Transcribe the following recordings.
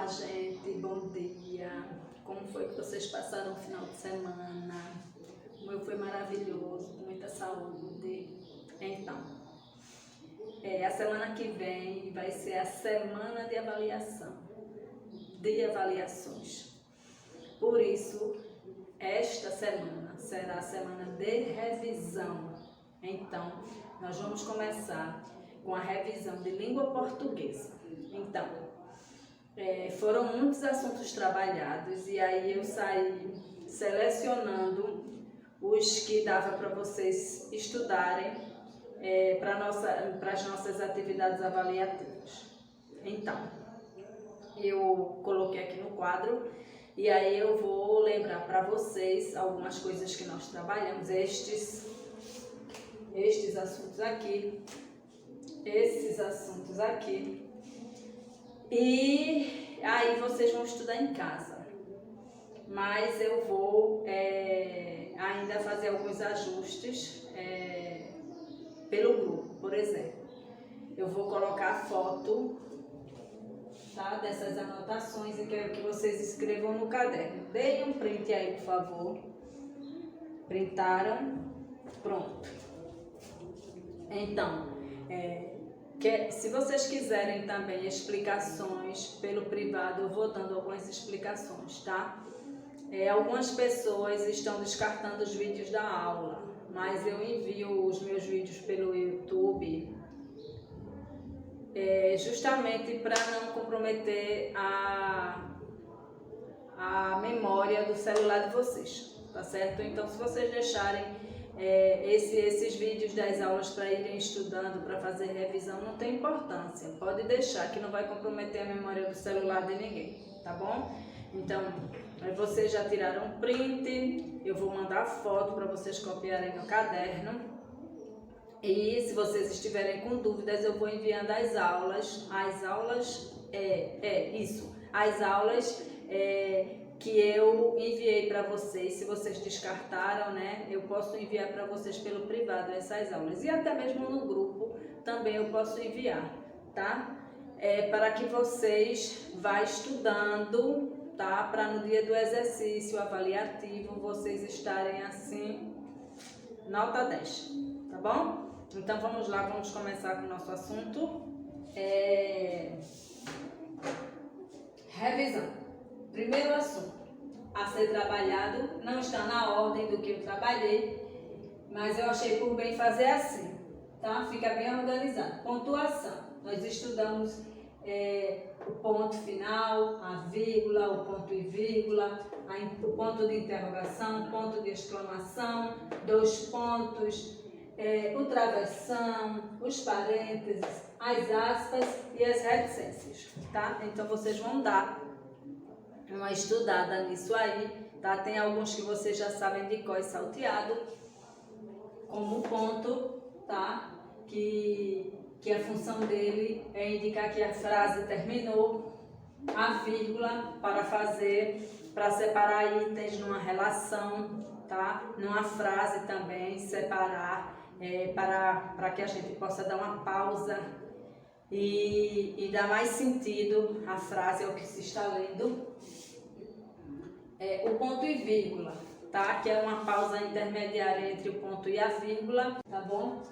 gente? Bom dia! Como foi que vocês passaram o final de semana? O meu foi maravilhoso, com muita saúde. Então, a semana que vem vai ser a semana de avaliação, de avaliações. Por isso, esta semana será a semana de revisão. Então, nós vamos começar com a revisão de língua portuguesa. Então, foram muitos assuntos trabalhados e aí eu saí selecionando os que dava para vocês estudarem para as nossas atividades avaliativas. Então, eu coloquei aqui no quadro e aí eu vou lembrar para vocês algumas coisas que nós trabalhamos, estes assuntos aqui, esses assuntos aqui. E aí vocês vão estudar em casa, mas eu vou ainda fazer alguns ajustes pelo grupo. Por exemplo, eu vou colocar a foto, tá, dessas anotações e quero que vocês escrevam no caderno. Deem um print aí, por favor. Printaram? Pronto. Então, se vocês quiserem também explicações pelo privado, eu vou dando algumas explicações, tá? Algumas pessoas estão descartando os vídeos da aula, mas eu envio os meus vídeos pelo YouTube, justamente para não comprometer a memória do celular de vocês, tá certo? Então, se vocês deixarem esses vídeos das aulas para irem estudando, para fazer revisão, não tem importância. Pode deixar, que não vai comprometer a memória do celular de ninguém, tá bom? Então, vocês já tiraram um print, eu vou mandar foto para vocês copiarem no caderno. E se vocês estiverem com dúvidas, eu vou enviando as aulas que eu enviei para vocês. Se vocês descartaram, né, eu posso enviar para vocês pelo privado essas aulas. E até mesmo no grupo também eu posso enviar, tá? Para que vocês vá estudando, tá? Para no dia do exercício avaliativo vocês estarem assim, nota 10, tá bom? Então vamos lá, vamos começar com o nosso assunto. Revisão. Primeiro assunto a ser trabalhado, não está na ordem do que eu trabalhei, mas eu achei por bem fazer assim, tá? Fica bem organizado. Pontuação. Nós estudamos o ponto final, a vírgula, o ponto e vírgula, o ponto de interrogação, ponto de exclamação, dois pontos, o travessão, os parênteses, as aspas e as reticências, tá? Então vocês vão dar uma estudada nisso aí, tá? Tem alguns que vocês já sabem de cor e salteado, como ponto, tá? Que a função dele é indicar que a frase terminou, a vírgula para separar itens numa relação, tá? Numa frase também, separar, para que a gente possa dar uma pausa e dar mais sentido à frase ao que se está lendo. O ponto e vírgula, tá? Que é uma pausa intermediária entre o ponto e a vírgula, tá bom?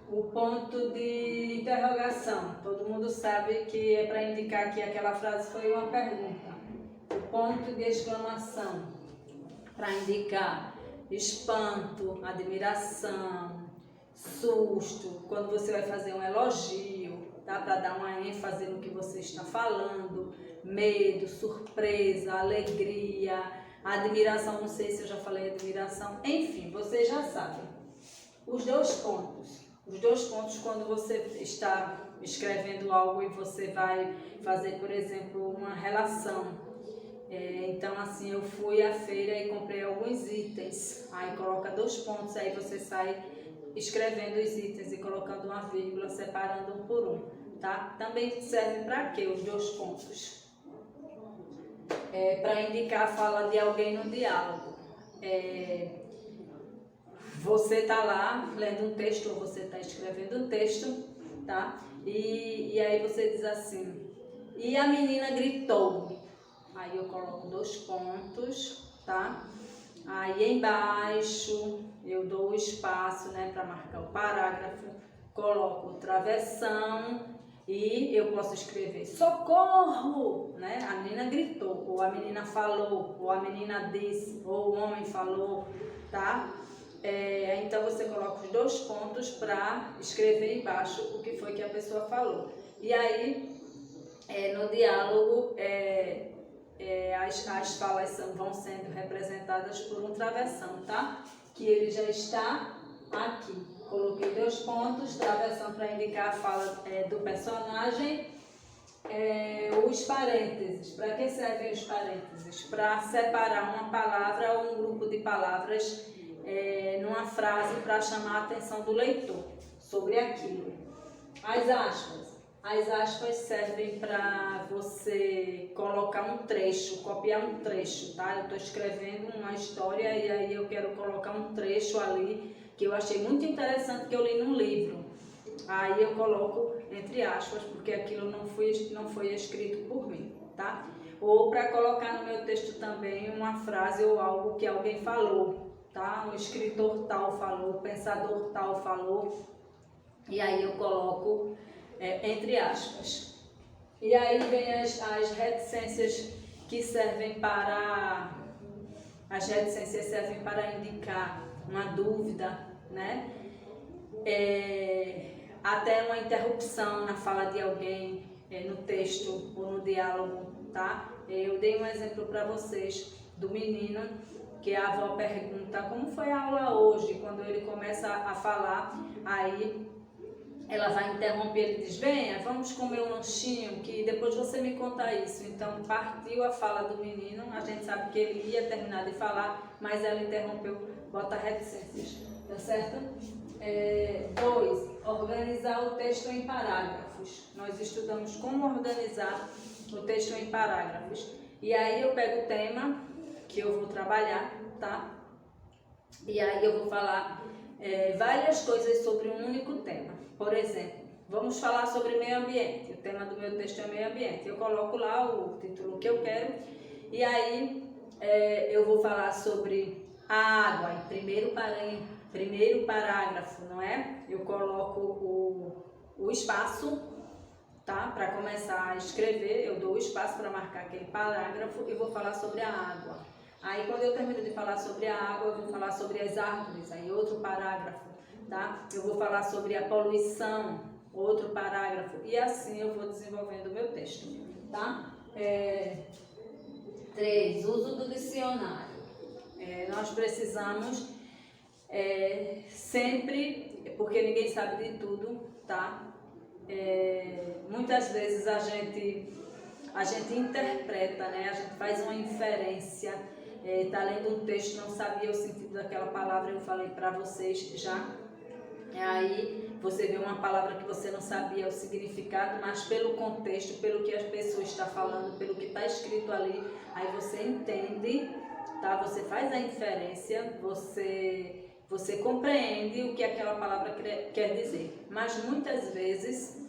O ponto de interrogação, todo mundo sabe que é para indicar que aquela frase foi uma pergunta. O ponto de exclamação, para indicar espanto, admiração, susto, quando você vai fazer um elogio, tá? Para dar uma ênfase no que você está falando, medo, surpresa, alegria, admiração, não sei se eu já falei admiração, enfim, vocês já sabem. Os dois pontos quando você está escrevendo algo e você vai fazer, por exemplo, uma relação. Então, assim, eu fui à feira e comprei alguns itens, aí coloca dois pontos, aí você sai escrevendo os itens e colocando uma vírgula, separando um por um, tá? Também serve para quê os dois pontos? Para indicar a fala de alguém no diálogo. Você está lá lendo um texto ou você está escrevendo um texto, tá? E aí você diz assim: E a menina gritou. Aí eu coloco 2 pontos, tá? Aí embaixo eu dou o espaço, né, para marcar o parágrafo, coloco o travessão e eu posso escrever socorro, né? A menina gritou, ou a menina falou, ou a menina disse, ou o homem falou, tá? Então você coloca os 2 pontos para escrever embaixo o que foi que a pessoa falou. E aí no diálogo as falas vão sendo representadas por um travessão, tá? Que ele já está aqui. Coloquei 2 pontos, travessão para indicar a fala do personagem. Os parênteses, para que servem os parênteses? Para separar uma palavra ou um grupo de palavras numa frase para chamar a atenção do leitor sobre aquilo. As aspas servem para você colocar um trecho, copiar um trecho, tá? Eu estou escrevendo uma história e aí eu quero colocar um trecho ali que eu achei muito interessante, que eu li num livro. Aí eu coloco entre aspas, porque aquilo não foi escrito por mim, tá? Ou para colocar no meu texto também uma frase ou algo que alguém falou, tá? Um escritor tal falou, um pensador tal falou, e aí eu coloco entre aspas. E aí vem as reticências que servem para... As reticências servem para indicar uma dúvida, né? Até uma interrupção na fala de alguém, no texto ou no diálogo, tá? Eu dei um exemplo para vocês do menino que a avó pergunta como foi a aula hoje. Quando ele começa a falar, aí ela vai interromper, ele diz, venha, vamos comer um lanchinho, que depois você me conta isso. Então partiu a fala do menino, a gente sabe que ele ia terminar de falar, mas ela interrompeu, bota reticências, tá certo? 2. Organizar o texto em parágrafos. Nós estudamos como organizar o texto em parágrafos. E aí eu pego o tema que eu vou trabalhar, tá? E aí eu vou falar várias coisas sobre um único tema. Por exemplo, vamos falar sobre meio ambiente. O tema do meu texto é meio ambiente. Eu coloco lá o título que eu quero. E aí eu vou falar sobre a água em primeiro parágrafo, não é? Eu coloco o espaço, tá? Para começar a escrever, eu dou o espaço para marcar aquele parágrafo e vou falar sobre a água. Aí quando eu termino de falar sobre a água, eu vou falar sobre as árvores, aí outro parágrafo, tá? Eu vou falar sobre a poluição, outro parágrafo, e assim eu vou desenvolvendo o meu texto, tá? 3. Uso do dicionário. Nós precisamos sempre, porque ninguém sabe de tudo, tá? Muitas vezes a gente interpreta, né? A gente faz uma inferência, tá lendo um texto, não sabia o sentido daquela palavra, eu falei para vocês já. Aí você vê uma palavra que você não sabia o significado, mas pelo contexto, pelo que as pessoas estão falando, pelo que está escrito ali, aí você entende, tá? Você faz a inferência, você compreende o que aquela palavra quer dizer. Mas muitas vezes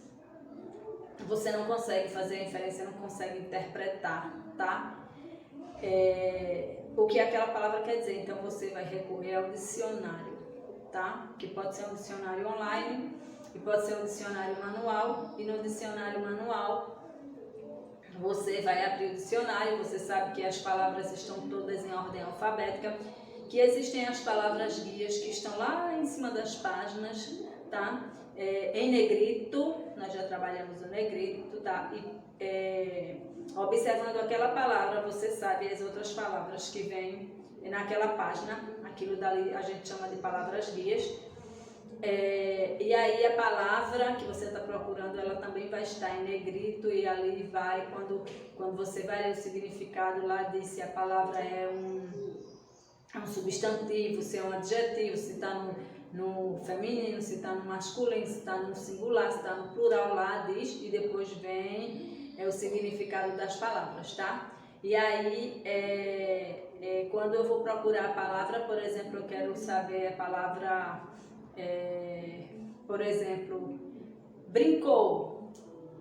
você não consegue fazer a inferência, não consegue interpretar, tá? O que aquela palavra quer dizer. Então você vai recorrer ao dicionário, tá? Que pode ser um dicionário online e pode ser um dicionário manual. E no dicionário manual você vai abrir o dicionário, você sabe que as palavras estão todas em ordem alfabética, que existem as palavras guias que estão lá em cima das páginas, tá? Em negrito, nós já trabalhamos o negrito, tá? E observando aquela palavra, você sabe as outras palavras que vêm naquela página, aquilo dali a gente chama de palavras guias. E aí a palavra que você está procurando, ela também vai estar em negrito, e ali vai, quando você vai ler o significado, lá diz se a palavra é um substantivo, se é um adjetivo, se está no feminino, se está no masculino, se está no singular, se está no plural, lá diz, e depois vem o significado das palavras, tá? E aí, quando eu vou procurar a palavra, por exemplo, eu quero saber a palavra, por exemplo, brincou.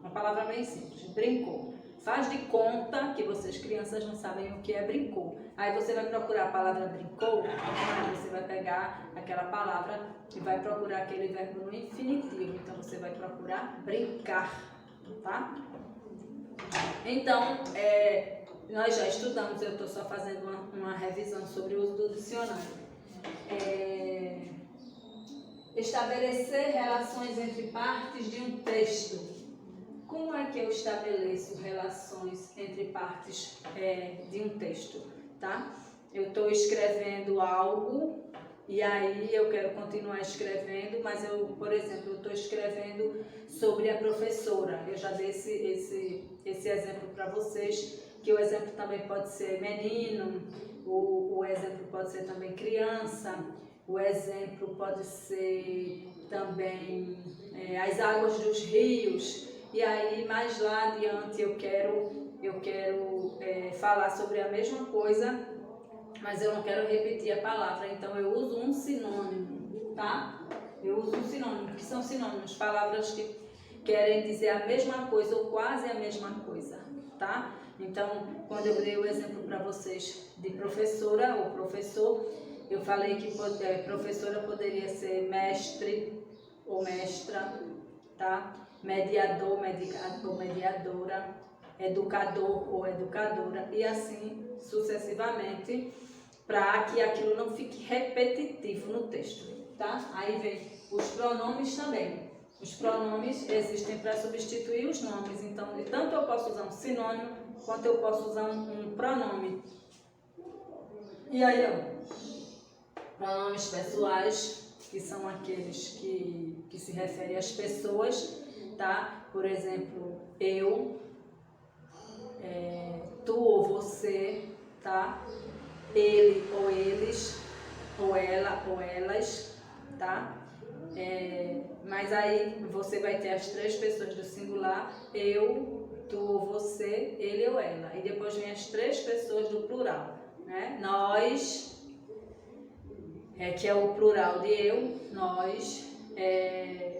Uma palavra bem simples, brincou. Faz de conta que vocês, crianças, não sabem o que é brincou. Aí você vai procurar a palavra brincou, aí você vai pegar aquela palavra e vai procurar aquele verbo no infinitivo. Então, você vai procurar brincar, tá? Então, nós já estudamos, eu estou só fazendo uma revisão sobre o uso do dicionário. Estabelecer relações entre partes de um texto. Como é que eu estabeleço relações entre partes de um texto, tá? Eu estou escrevendo algo e aí eu quero continuar escrevendo, mas por exemplo, eu estou escrevendo sobre a professora. Eu já dei esse exemplo para vocês, que o exemplo também pode ser menino, o exemplo pode ser também criança, o exemplo pode ser também as águas dos rios. E aí, mais lá adiante, eu quero falar sobre a mesma coisa, mas eu não quero repetir a palavra, então eu uso um sinônimo, tá? Eu uso um sinônimo, que são sinônimos, palavras que querem dizer a mesma coisa ou quase a mesma coisa, tá? Então, quando eu dei o exemplo para vocês de professora ou professor, eu falei que professora poderia ser mestre ou mestra, tá? Mediador ou mediadora, educador ou educadora, e assim sucessivamente, para que aquilo não fique repetitivo no texto, tá? Aí vem os pronomes também. Os pronomes existem para substituir os nomes, então tanto eu posso usar um sinônimo quanto eu posso usar um pronome. E aí, pronomes pessoais, que são aqueles que se referem às pessoas, tá? Por exemplo, eu, tu ou você, tá? Ele ou eles, ou ela ou elas, tá? Mas aí você vai ter as três pessoas do singular, eu, tu ou você, ele ou ela. E depois vem as três pessoas do plural, né? Nós, que é o plural de eu, nós,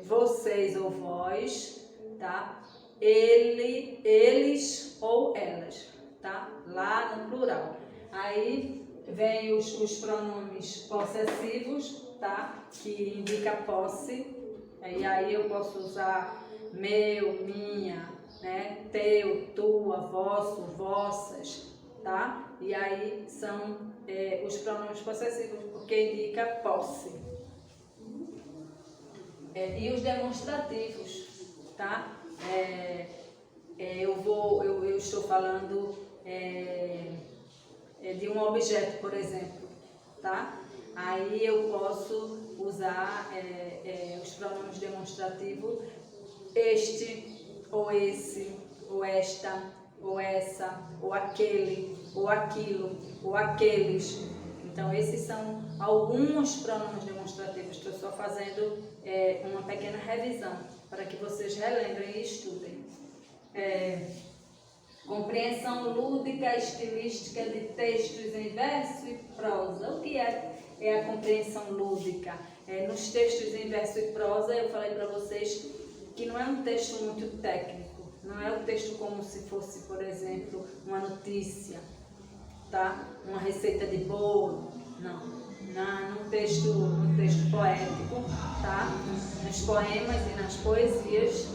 vocês ou vós, tá? Ele, eles ou elas, tá? Lá no plural. Aí vem os pronomes possessivos, tá? Que indica posse. E aí eu posso usar meu, minha, né? Teu, tua, vosso, vossas, tá? E aí são os pronomes possessivos, porque indica posse. E os demonstrativos, tá? Eu estou falando de um objeto, por exemplo, tá? Aí eu posso usar os pronomes demonstrativos este, ou esse, ou esta, ou essa, ou aquele, ou aquilo, ou aqueles. Então, esses são alguns pronomes demonstrativos. Estou só fazendo uma pequena revisão para que vocês relembrem e estudem. Compreensão lúdica, estilística de textos em verso e prosa. O que é a compreensão lúdica? Nos textos em verso e prosa, eu falei para vocês que não é um texto muito técnico. Não é um texto como se fosse, por exemplo, uma notícia, tá? Uma receita de bolo. Não. Num texto poético, tá? Nos poemas e nas poesias,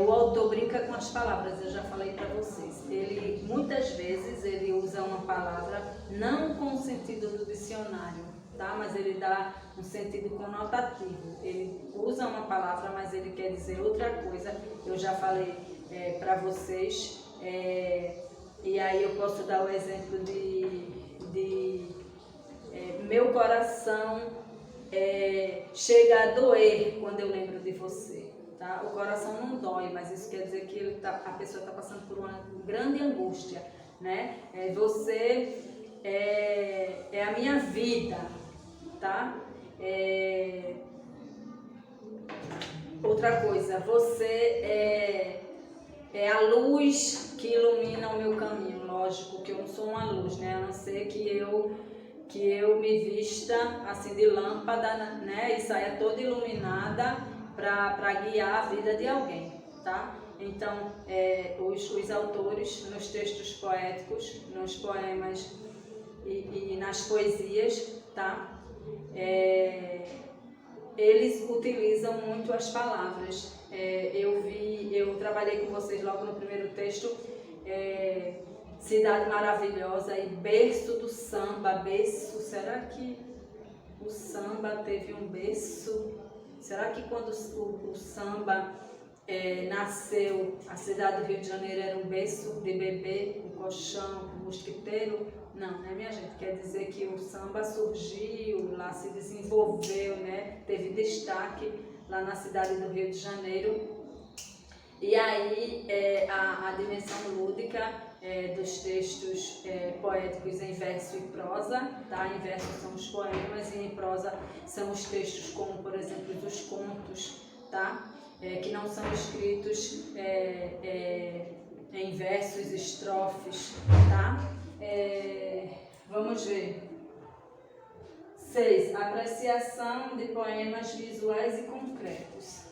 o autor brinca com as palavras, eu já falei para vocês. Ele, muitas vezes, ele usa uma palavra não com o sentido do dicionário, tá? Mas ele dá um sentido conotativo. Ele usa uma palavra, mas ele quer dizer outra coisa. Eu já falei para vocês. E aí eu posso dar o exemplo de meu coração chega a doer quando eu lembro de você. Tá? O coração não dói, mas isso quer dizer que a pessoa está passando por uma grande angústia, né? Você é a minha vida, tá? Outra coisa, você é a luz que ilumina o meu caminho. Lógico que eu não sou uma luz, né? A não ser que eu me vista assim de lâmpada, né? E saia toda iluminada para guiar a vida de alguém, tá? Então, os autores, nos textos poéticos, nos poemas e nas poesias, tá? Eles utilizam muito as palavras. Eu trabalhei com vocês logo no primeiro texto, Cidade Maravilhosa e berço do samba. Berço, será que o samba teve um berço? Será que quando o samba nasceu, a cidade do Rio de Janeiro era um berço de bebê, um colchão, um mosquiteiro? Não, né, minha gente? Quer dizer que o samba surgiu lá, se desenvolveu, né? Teve destaque lá na cidade do Rio de Janeiro. E aí a dimensão lúdica dos textos poéticos em verso e prosa, tá? Em verso são os poemas e em prosa são os textos como, por exemplo, os contos, tá? Que não são escritos em versos, estrofes, tá? Vamos ver. 6. Apreciação de poemas visuais e concretos.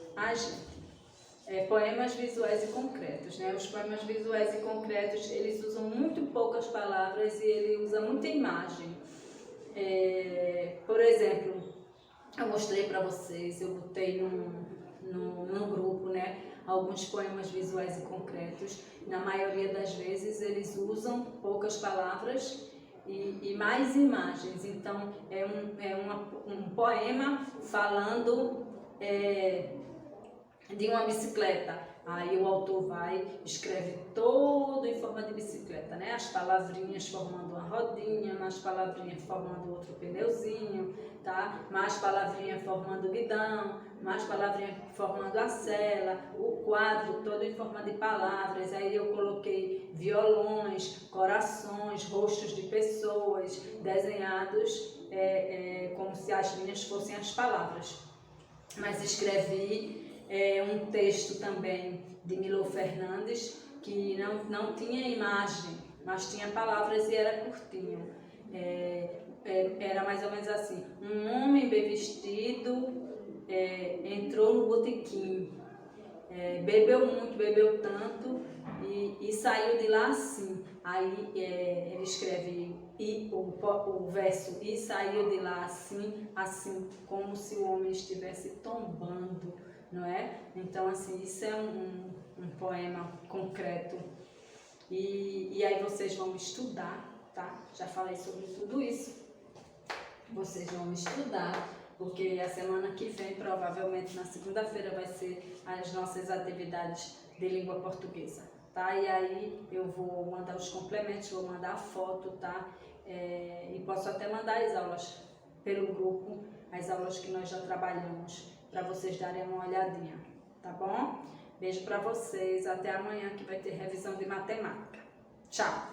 Poemas visuais e concretos, né? Os poemas visuais e concretos, eles usam muito poucas palavras e ele usa muita imagem. Por exemplo, eu mostrei para vocês, eu botei num grupo, né, alguns poemas visuais e concretos. Na maioria das vezes eles usam poucas palavras e mais imagens. Então é um poema falando de uma bicicleta. Aí o autor escreve todo em forma de bicicleta, né? As palavrinhas formando uma rodinha, mais palavrinhas formando outro pneuzinho, tá? Mais palavrinha formando o guidão, mais palavrinha formando a sela, o quadro todo em forma de palavras. Aí eu coloquei violões, corações, rostos de pessoas desenhados como se as linhas fossem as palavras. Mas escrevi um texto também de Milor Fernandes, que não tinha imagem, mas tinha palavras e era curtinho. Era mais ou menos assim: um homem bem vestido entrou no botequim, bebeu muito, bebeu tanto e saiu de lá assim. Aí ele escreve o verso e saiu de lá assim, como se o homem estivesse tombando, não é? Então, assim, isso é um poema concreto. E aí vocês vão estudar, tá? Já falei sobre tudo isso. Vocês vão estudar, porque a semana que vem, provavelmente na segunda-feira, vai ser as nossas atividades de língua portuguesa, tá? E aí eu vou mandar os complementos, vou mandar a foto, tá? E posso até mandar as aulas pelo grupo, as aulas que nós já trabalhamos, para vocês darem uma olhadinha, tá bom? Beijo para vocês, até amanhã que vai ter revisão de matemática. Tchau!